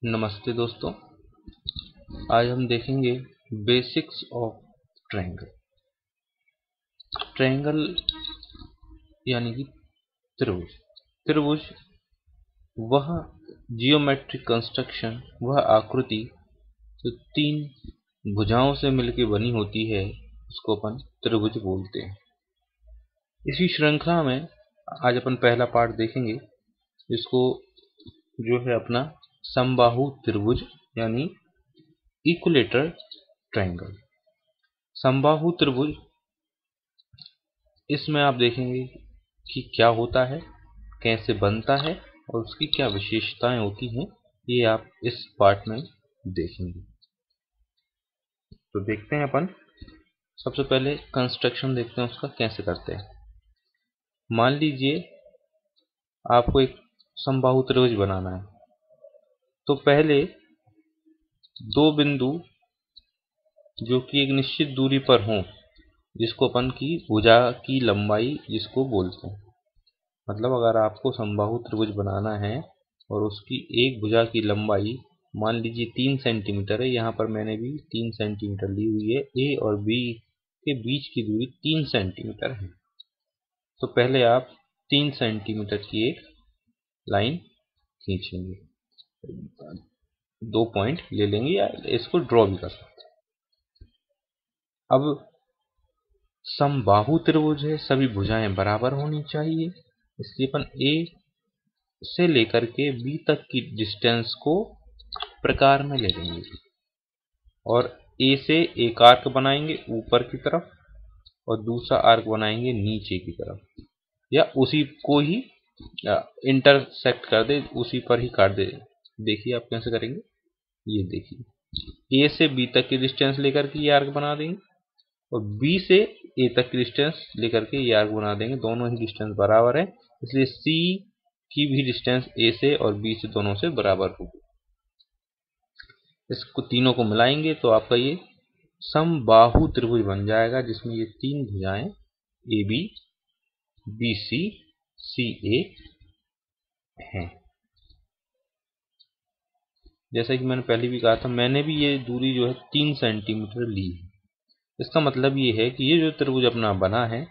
नमस्ते दोस्तों। आज हम देखेंगे बेसिक्स ऑफ ट्रायंगल। ट्रायंगल यानी कि त्रिभुज। त्रिभुज वह जियोमेट्रिक कंस्ट्रक्शन, वह आकृति जो तीन भुजाओं से मिलकर बनी होती है, उसको अपन त्रिभुज बोलते हैं। इसी श्रृंखला में आज अपन पहला पार्ट देखेंगे, जिसको जो है अपना समबाहु त्रिभुज यानी इक्विलेटरल ट्रायंगल। समबाहु त्रिभुज, इसमें आप देखेंगे कि क्या होता है, कैसे बनता है और उसकी क्या विशेषताएं होती हैं, ये आप इस पार्ट में देखेंगे। तो देखते हैं अपन सबसे पहले कंस्ट्रक्शन देखते हैं उसका कैसे करते हैं। मान लीजिए आपको एक समबाहु त्रिभुज बनाना है, तो पहले दो बिंदु जो कि एक निश्चित दूरी पर हों, जिसको अपन की भुजा की लंबाई जिसको बोलते हैं। मतलब अगर आपको समबाहु त्रिभुज बनाना है और उसकी एक भुजा की लंबाई मान लीजिए 3 सेंटीमीटर है, यहाँ पर मैंने भी 3 सेंटीमीटर ली हुई है। ए और बी के बीच की दूरी 3 सेंटीमीटर है। तो पहले आप 3 सेंटीमीटर की एक लाइन खींचेंगे, 2 पॉइंट ले लेंगे या इसको ड्रॉ भी कर सकते हैं। अब समबाहु त्रिभुज है, सभी भुजाएं बराबर होनी चाहिए, इसलिए अपन ए से लेकर के बी तक की डिस्टेंस को प्रकार में ले लेंगे और ए से एक आर्क बनाएंगे ऊपर की तरफ और दूसरा आर्क बनाएंगे नीचे की तरफ, या उसी को ही इंटरसेक्ट कर दे, उसी पर ही काट दे। देखिए आप कैसे करेंगे, ये देखिए ए से बी तक की डिस्टेंस लेकर के ये आर्क बना देंगे और बी से ए तक की डिस्टेंस लेकर के ये आर्क बना देंगे। दोनों ही डिस्टेंस बराबर है, इसलिए सी की भी डिस्टेंस ए से और बी से दोनों से बराबर होगी। इसको तीनों को मिलाएंगे तो आपका ये समबाहु त्रिभुज बन जाएगा, जिसमें ये तीन भुजाएं ए बी, बी सी, सी ए हैं। जैसा कि मैंने पहले भी कहा था, मैंने भी ये दूरी जो है 3 सेंटीमीटर ली है। इसका मतलब ये है कि ये जो त्रिभुज अपना बना है,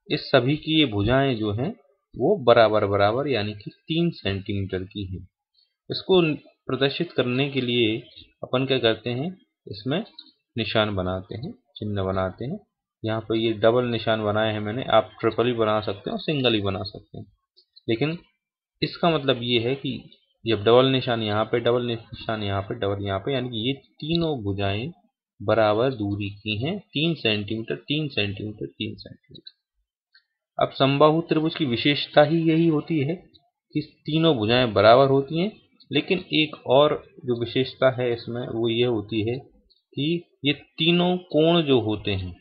इस सभी की ये भुजाएं जो हैं वो बराबर बराबर यानी कि 3 सेंटीमीटर की हैं। इसको प्रदर्शित करने के लिए अपन क्या करते हैं, इसमें निशान बनाते हैं, चिन्ह बनाते हैं। यहाँ पर ये डबल निशान बनाए हैं मैंने, आप ट्रिपल भी बना सकते हैं और सिंगल ही बना सकते हैं। लेकिन इसका मतलब ये है कि जब डबल निशान यहाँ पे, डबल निशान यहाँ पे, डबल यहाँ पे, यानी कि ये तीनों भुजाएं बराबर दूरी की हैं, 3 सेंटीमीटर, 3 सेंटीमीटर, 3 सेंटीमीटर। अब समबाहु त्रिभुज की विशेषता ही यही होती है कि तीनों भुजाएं बराबर होती हैं। लेकिन एक और जो विशेषता है इसमें वो ये होती है कि ये तीनों कोण जो होते हैं,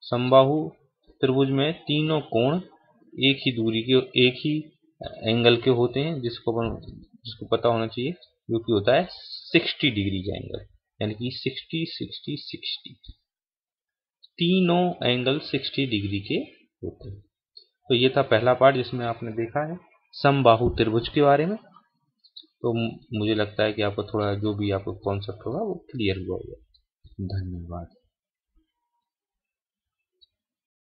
समबाहु त्रिभुज में तीनों कोण एक ही दूरी के, एक ही एंगल के होते हैं, जिसको पता होना चाहिए, जो कि होता है 60 डिग्री का एंगल, यानी कि 60 60 60, तीनों एंगल 60 डिग्री के होते हैं। तो ये था पहला पार्ट जिसमें आपने देखा है समबाहु त्रिभुज के बारे में। तो मुझे लगता है कि आपको थोड़ा जो भी आपको कॉन्सेप्ट होगा वो क्लियर हुआ होगा। धन्यवाद।